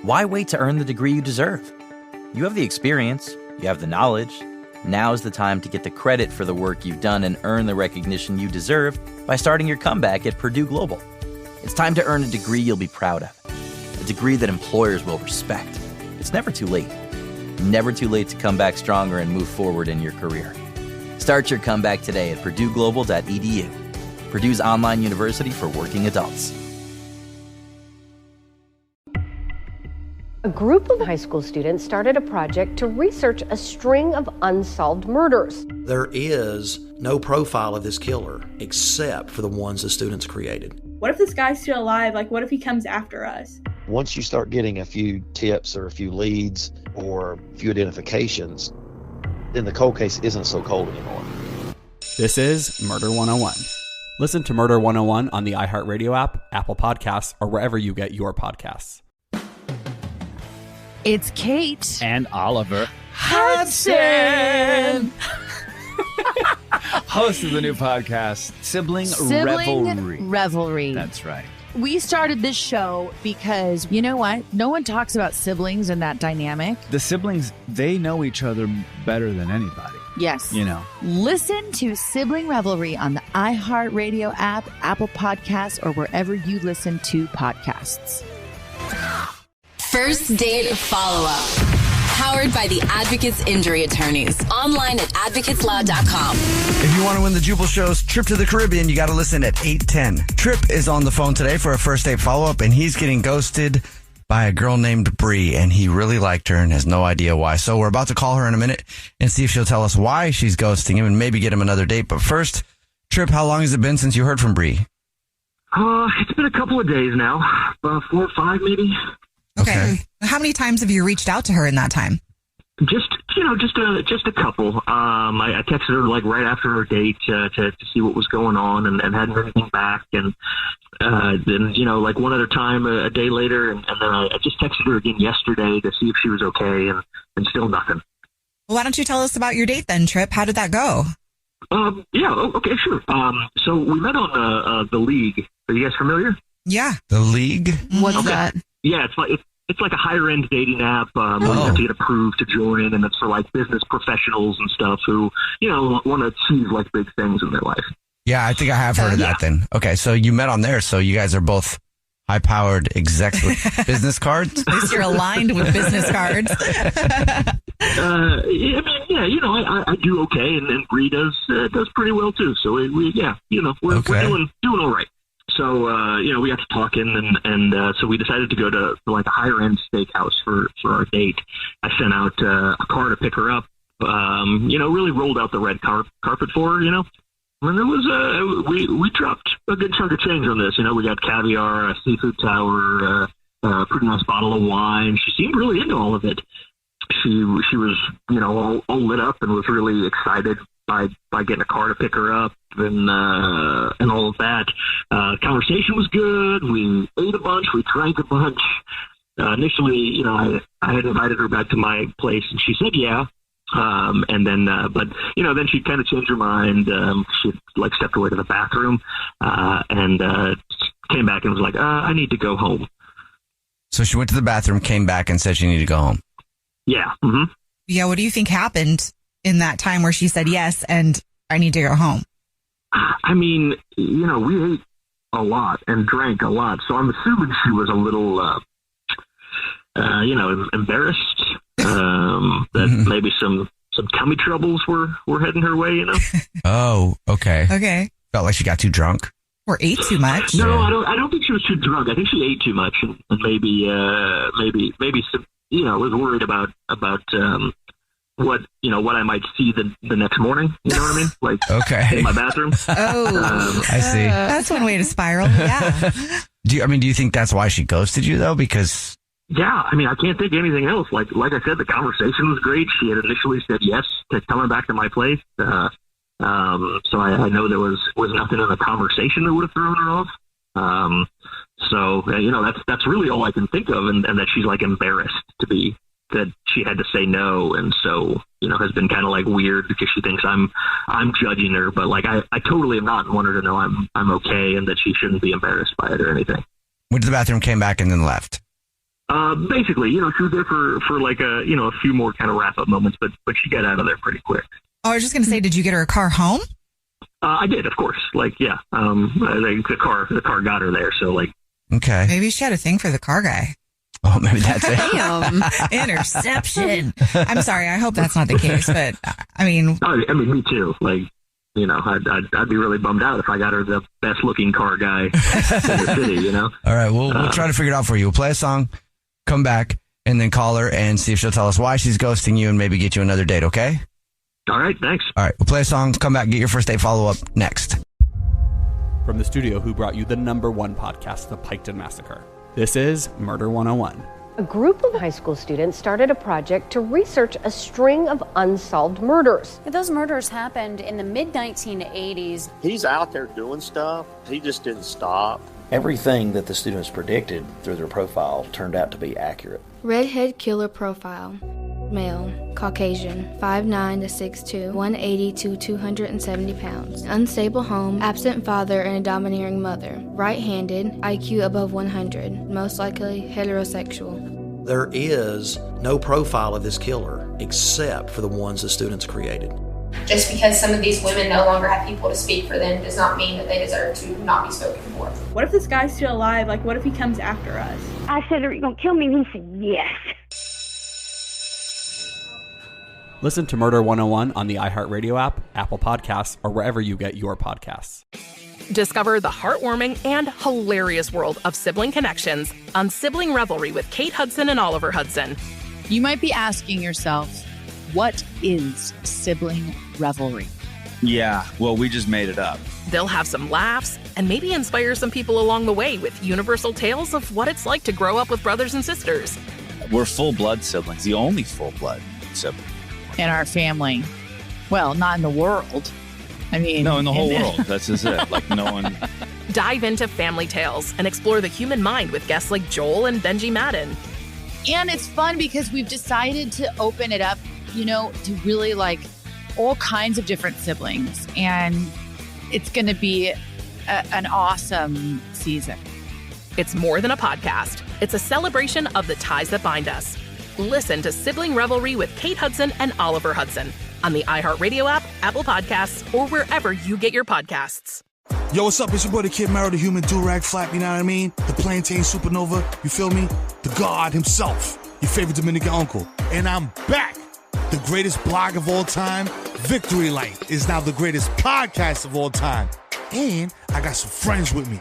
Why wait to earn the degree you deserve? You have the experience, you have the knowledge. Now's the time to get the credit for the work you've done and earn the recognition you deserve by starting your comeback at Purdue Global. It's time to earn a degree you'll be proud of, a degree that employers will respect. It's never too late. Never too late to come back stronger and move forward in your career. Start your comeback today at purdueglobal.edu. Purdue's online university for working adults. A group of high school students started a project to research a string of unsolved murders. There is no profile of this killer except for the ones the students created. What if this guy's still alive? Like, what if he comes after us? Once you start getting a few tips or a few leads or a few identifications, then the cold case isn't so cold anymore. This is Murder 101. Listen to Murder 101 on the iHeartRadio app, Apple Podcasts, or wherever you get your podcasts. It's Kate and Oliver Hudson, host of the new podcast, Sibling Revelry. That's right. We started this show because, you know what? No one talks about siblings and that dynamic. The siblings, they know each other better than anybody. Yes. You know. Listen to Sibling Revelry on the iHeartRadio app, Apple Podcasts, or wherever you listen to podcasts. First Date Follow-Up. Powered by the Advocates Injury Attorneys. Online at advocateslaw.com. If you want to win the Jubal Show's trip to the Caribbean, you got to listen at 8:10. Trip is on the phone today for a first date follow-up, and he's getting ghosted by a girl named Brie, and he really liked her and has no idea why. So we're about to call her in a minute and see if she'll tell us why she's ghosting him and maybe get him another date. But first, Trip, how long has it been since you heard from Brie? It's been a couple of days now. 4 or 5 maybe. Okay. How many times have you reached out to her in that time? Just a couple. I texted her like right after her date to see what was going on and hadn't heard anything back. And then, like one other time a day later. And then I just texted her again yesterday to see if she was okay and still nothing. Well, why don't you tell us about your date then, Trip? How did that go? Okay, sure. So we met on the League. Are you guys familiar? Yeah. The League? What's that? Yeah, it's like a higher end dating app where you have to get approved to join, and it's for like business professionals and stuff who want to achieve like big things in their life. Yeah, I think I have heard of that then. Okay, so you met on there, so you guys are both high powered execs with business cards. At least you're aligned with business cards. I do okay, and Brie does pretty well too. So we're doing all right. So, we got to talking and so we decided to go to like a higher end steakhouse for our date. I sent out a car to pick her up, really rolled out the red carpet for her, and it was, we dropped a good chunk of change on this. We got caviar, a seafood tower, a pretty nice bottle of wine. She seemed really into all of it. She was, all lit up and was really excited by getting a car to pick her up and all of that. Conversation was good. We ate a bunch. We drank a bunch. Initially, I had invited her back to my place, and she said yeah. Then she kind of changed her mind. She like stepped away to the bathroom and came back and was like, I need to go home. So she went to the bathroom, came back, and said she needed to go home. Yeah. Mm-hmm. Yeah. What do you think happened in that time where she said yes and I need to go home? I mean, we ate a lot and drank a lot, so I'm assuming she was a little, embarrassed that maybe some tummy troubles were heading her way. Oh, okay. Okay. Felt like she got too drunk or ate too much. No, I don't think she was too drunk. I think she ate too much and maybe some, was worried about what I might see the next morning. You know what I mean? Like, okay, in my bathroom. Oh, I see. That's one way to spiral. Yeah. Do you think that's why she ghosted you though? Because yeah, I mean, I can't think of anything else. Like I said, the conversation was great. She had initially said yes to coming back to my place. So I know there was nothing in the conversation that would have thrown her off. That's really all I can think of, and that she's like embarrassed that she had to say no, and so has been kind of like weird because she thinks I'm judging her, but like I totally am not, and want her to know I'm okay and that she shouldn't be embarrassed by it or anything. Went to the bathroom, came back, and then left. Basically, she was there for like a few more kind of wrap up moments, but she got out of there pretty quick. Oh, I was just going to say, did you get her a car home? I did, of course. I think the car got her there. So okay. Maybe she had a thing for the car guy. Oh, maybe that's it. Damn. Interception. I'm sorry. I hope that's not the case, but I mean, me too. I'd be really bummed out if I got her the best looking car guy in the city, All right. We'll try to figure it out for you. We'll play a song, come back, and then call her and see if she'll tell us why she's ghosting you and maybe get you another date. Okay. All right. Thanks. All right. We'll play a song, come back, get your first date follow up next. From the studio who brought you the #1 podcast, The Piketon Massacre. This is Murder 101. A group of high school students started a project to research a string of unsolved murders. Those murders happened in the mid-1980s. He's out there doing stuff. He just didn't stop. Everything that the students predicted through their profile turned out to be accurate. Redhead killer profile. Male, Caucasian, 5'9" to 6'2", 180 to 270 pounds. Unstable home, absent father and a domineering mother. Right-handed, IQ above 100, most likely heterosexual. There is no profile of this killer except for the ones the students created. Just because some of these women no longer have people to speak for them does not mean that they deserve to not be spoken for. What if this guy's still alive? What if he comes after us? I said, are you going to kill me? And he said, yes. Listen to Murder 101 on the iHeartRadio app, Apple Podcasts, or wherever you get your podcasts. Discover the heartwarming and hilarious world of sibling connections on Sibling Revelry with Kate Hudson and Oliver Hudson. You might be asking yourself, what is sibling revelry? Yeah, well, we just made it up. They'll have some laughs and maybe inspire some people along the way with universal tales of what it's like to grow up with brothers and sisters. We're full-blood siblings, the only full-blood sibling. In our family. Well, not in the world. I mean... No, in the whole world. That's just it. No one... Dive into family tales and explore the human mind with guests like Joel and Benji Madden. And it's fun because we've decided to open it up, to really all kinds of different siblings. And it's going to be an awesome season. It's more than a podcast. It's a celebration of the ties that bind us. Listen to Sibling Revelry with Kate Hudson and Oliver Hudson on the iHeartRadio app, Apple Podcasts, or wherever you get your podcasts. Yo, what's up? It's your boy, the Kid Mero, the human do-rag flap, you know what I mean? The plantain supernova, you feel me? The God himself, your favorite Dominican uncle. And I'm back. The greatest blog of all time, Victory Light, is now the greatest podcast of all time. And I got some friends with me.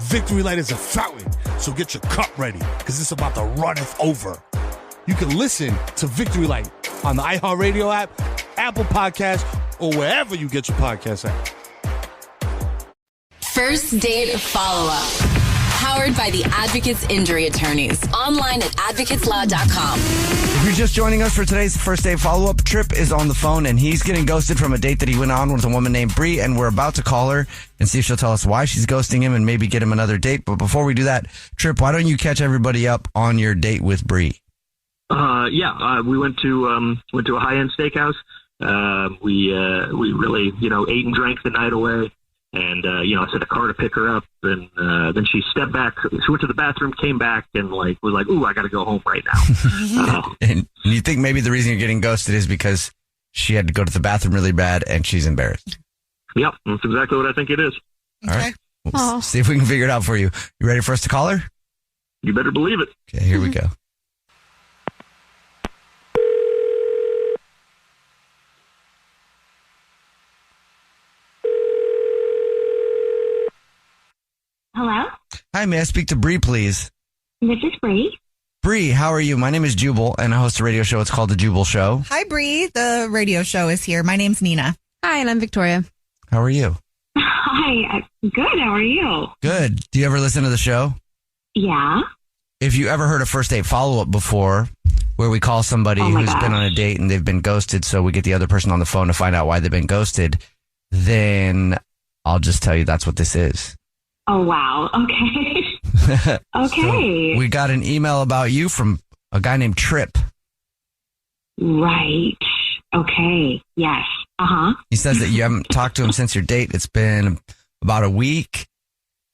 Victory Light is a fountain, so get your cup ready, because it's about to runneth over. You can listen to Victory Light on the iHeartRadio app, Apple Podcasts, or wherever you get your podcasts at. First Date Follow-Up. Powered by the Advocates Injury Attorneys. Online at advocateslaw.com. If you're just joining us for today's first date follow-up, Tripp is on the phone, and he's getting ghosted from a date that he went on with a woman named Brie, and we're about to call her and see if she'll tell us why she's ghosting him and maybe get him another date. But before we do that, Tripp, why don't you catch everybody up on your date with Brie? We went to a high-end steakhouse. We really, ate and drank the night away. And, I sent a car to pick her up, and then she stepped back. She went to the bathroom, came back, and was like, ooh, I got to go home right now. And you think maybe the reason you're getting ghosted is because she had to go to the bathroom really bad and she's embarrassed. Yep, that's exactly what I think it is. All right. We'll see if we can figure it out for you. You ready for us to call her? You better believe it. Okay, here we go. Hello? Hi, may I speak to Brie, please? This is Brie. Brie, how are you? My name is Jubal, and I host a radio show. It's called The Jubal Show. Hi, Brie. The radio show is here. My name's Nina. Hi, and I'm Victoria. How are you? Hi. Good. How are you? Good. Do you ever listen to the show? Yeah. If you ever heard a first date follow-up before, where we call somebody who's been on a date and they've been ghosted, so we get the other person on the phone to find out why they've been ghosted, then I'll just tell you that's what this is. Oh, wow. Okay. Okay. So we got an email about you from a guy named Tripp. Right. Okay. Yes. Uh-huh. He says that you haven't talked to him since your date. It's been about a week.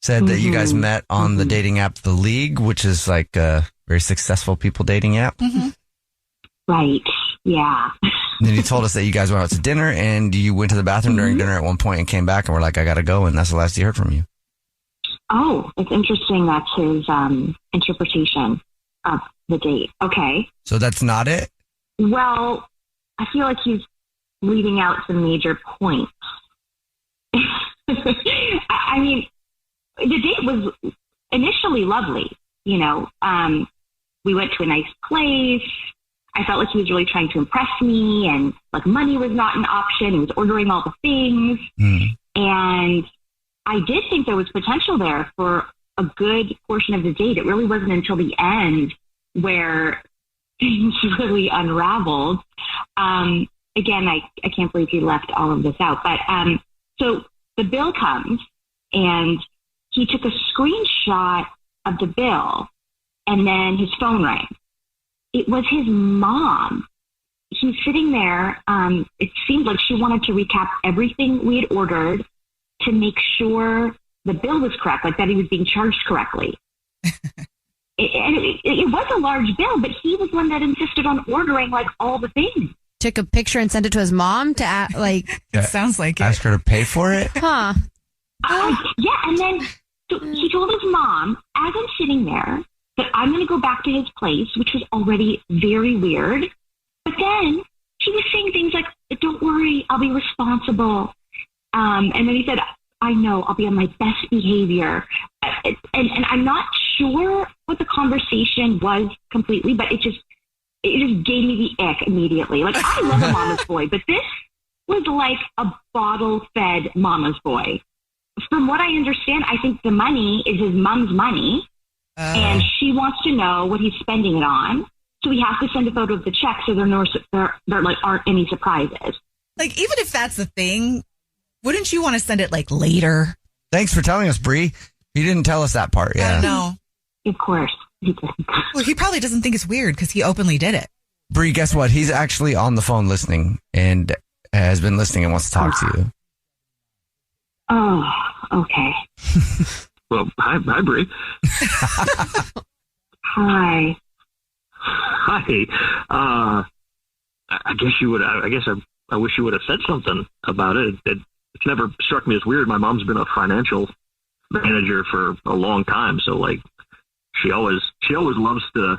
Said that you guys met on the dating app The League, which is like a very successful people dating app. Mm-hmm. Right. Yeah. And then you told us that you guys went out to dinner and you went to the bathroom during dinner at one point and came back and were like, I got to go. And that's the last you heard from you. Oh, it's interesting. That's his interpretation of the date. Okay. So that's not it? Well, I feel like he's leaving out some major points. I mean, the date was initially lovely. You know, we went to a nice place. I felt like he was really trying to impress me, and like money was not an option. He was ordering all the things. And I did think there was potential there for a good portion of the date. It really wasn't until the end where things really unraveled. Again, I can't believe he left all of this out. But so the bill comes, and he took a screenshot of the bill, and then his phone rang. It was his mom. He's sitting there. It seemed like she wanted to recap everything we had ordered to make sure the bill was correct, like that he was being charged correctly. It was a large bill, but he was one that insisted on ordering like all the things. Took a picture and sent it to his mom to it sounds like it. Ask her to pay for it? Huh. Yeah, and then so he told his mom, as I'm sitting there, that I'm going to go back to his place, which was already very weird. But then he was saying things like, don't worry, I'll be responsible. And then he said, I know, I'll be on my best behavior. And I'm not sure what the conversation was completely, but it just gave me the ick immediately. Like, I love a mama's boy, but this was like a bottle-fed mama's boy. From what I understand, I think the money is his mom's money, and she wants to know what he's spending it on. So we have to send a photo of the check so there like aren't any surprises. Like, even if that's the thing, wouldn't you want to send it like later? Thanks for telling us, Brie. You didn't tell us that part. Yeah. No. Of course. Well, he probably doesn't think it's weird because he openly did it. Brie, guess what? He's actually on the phone listening and has been listening and wants to talk to you. Oh, okay. Well, hi, Brie. Hi. Hi. I guess you would. I wish you would have said something about it. It's never struck me as weird. My mom's been a financial manager for a long time, so like she always loves to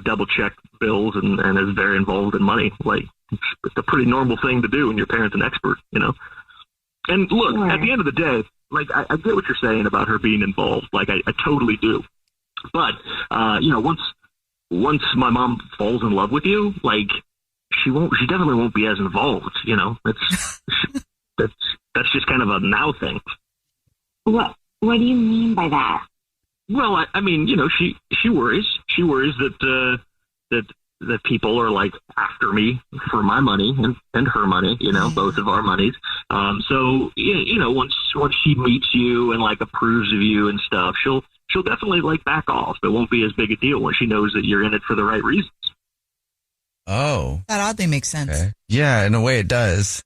double check bills and is very involved in money. Like it's a pretty normal thing to do when your parent's an expert, And look, Sure. At the end of the day, like I get what you're saying about her being involved. Like I totally do. But once my mom falls in love with you, like she definitely won't be as involved. That's just kind of a now thing. What do you mean by that? Well, I mean, she worries. She worries that people are like after me for my money and her money, both of our monies. So once she meets you and like approves of you and stuff, she'll definitely like back off. It won't be as big a deal when she knows that you're in it for the right reasons. Oh, that oddly makes sense. Okay. Yeah, in a way it does.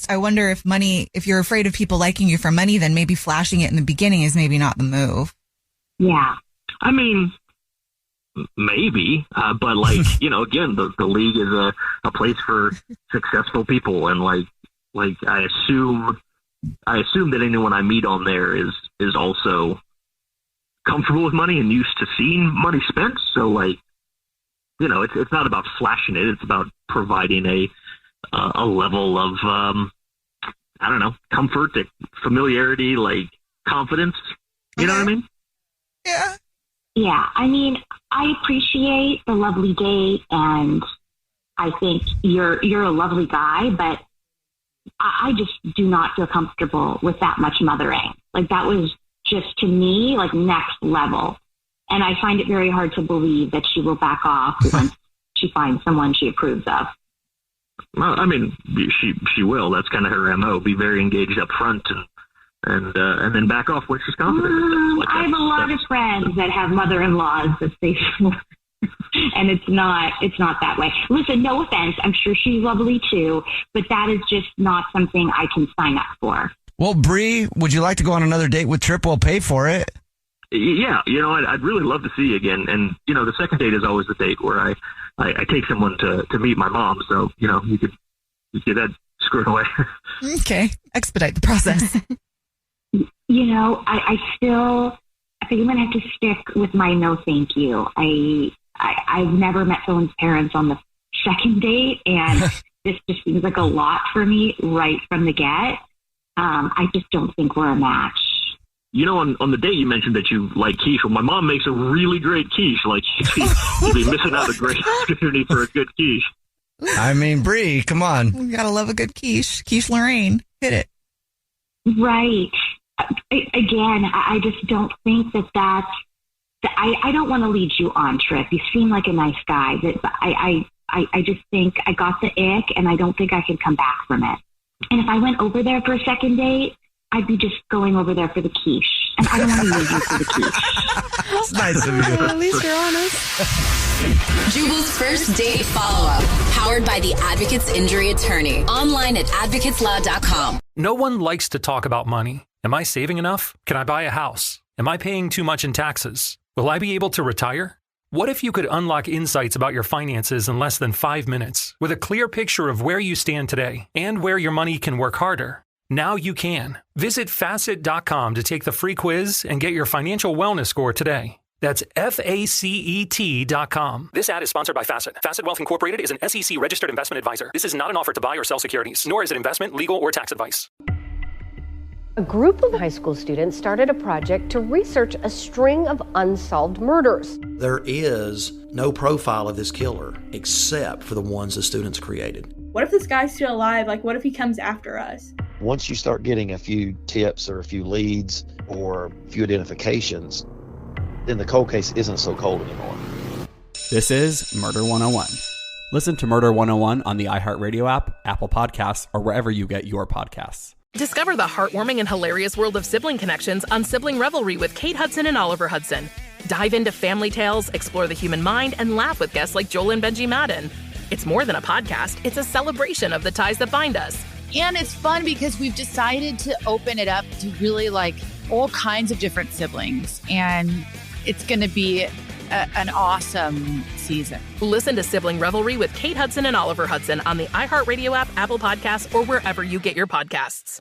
I wonder if you're afraid of people liking you for money, then maybe flashing it in the beginning is maybe not the move. Yeah. I mean, maybe, but like, again, the league is a place for successful people. And like I assume that anyone I meet on there is also comfortable with money and used to seeing money spent. So like, it's not about flashing it. It's about providing a level of, I don't know, comfort, familiarity, like confidence. You know what I mean? Yeah. Yeah. I mean, I appreciate the lovely date, and I think you're a lovely guy, but I just do not feel comfortable with that much mothering. Like that was just, to me, like next level. And I find it very hard to believe that she will back off once she finds someone she approves of. Well, I mean, she will. That's kind of her MO. Be very engaged up front and then back off when she's confident. Like I have a lot of friends that have mother-in-laws that say so. And it's not that way. Listen, no offense. I'm sure she's lovely too, but that is just not something I can sign up for. Well, Brie, would you like to go on another date with Trip? We'll pay for it. Yeah, I'd really love to see you again. And, the second date is always the date where I take someone to meet my mom. So, you could get that squared away. Okay. Expedite the process. I think I'm going to have to stick with my no thank you. I've never met someone's parents on the second date, and this just seems like a lot for me right from the get. I just don't think we're a match. On the date you mentioned that you like quiche. Well, my mom makes a really great quiche. Like, you'd be missing out a great opportunity for a good quiche. I mean, Brie, come on. We gotta love a good quiche. Quiche Lorraine. Hit it. Right. Again, I just don't think that's... I don't want to lead you on, Trip. You seem like a nice guy. But I just think I got the ick, and I don't think I can come back from it. And if I went over there for a second date, I'd be just going over there for the quiche. And I don't want to use you for the quiche. It's nice of you. At least you're honest. Jubal's first date follow-up. Powered by the Advocates Injury Attorney. Online at advocateslaw.com. No one likes to talk about money. Am I saving enough? Can I buy a house? Am I paying too much in taxes? Will I be able to retire? What if you could unlock insights about your finances in less than 5 minutes with a clear picture of where you stand today and where your money can work harder? Now you can. Visit facet.com to take the free quiz and get your financial wellness score today. That's FACET.com. This ad is sponsored by Facet. Facet Wealth Incorporated is an SEC registered investment advisor. This is not an offer to buy or sell securities, nor is it investment, legal, or tax advice. A group of high school students started a project to research a string of unsolved murders. There is no profile of this killer except for the ones the students created. What if this guy's still alive? Like, what if he comes after us? Once you start getting a few tips or a few leads or a few identifications, then the cold case isn't so cold anymore. This is Murder 101. Listen to Murder 101 on the iHeartRadio app, Apple Podcasts, or wherever you get your podcasts. Discover the heartwarming and hilarious world of sibling connections on Sibling Revelry with Kate Hudson and Oliver Hudson. Dive into family tales, explore the human mind, and laugh with guests like Joel and Benji Madden. It's more than a podcast, it's a celebration of the ties that bind us. And it's fun because we've decided to open it up to really like all kinds of different siblings. And it's going to be an awesome season. Listen to Sibling Revelry with Kate Hudson and Oliver Hudson on the iHeartRadio app, Apple Podcasts, or wherever you get your podcasts.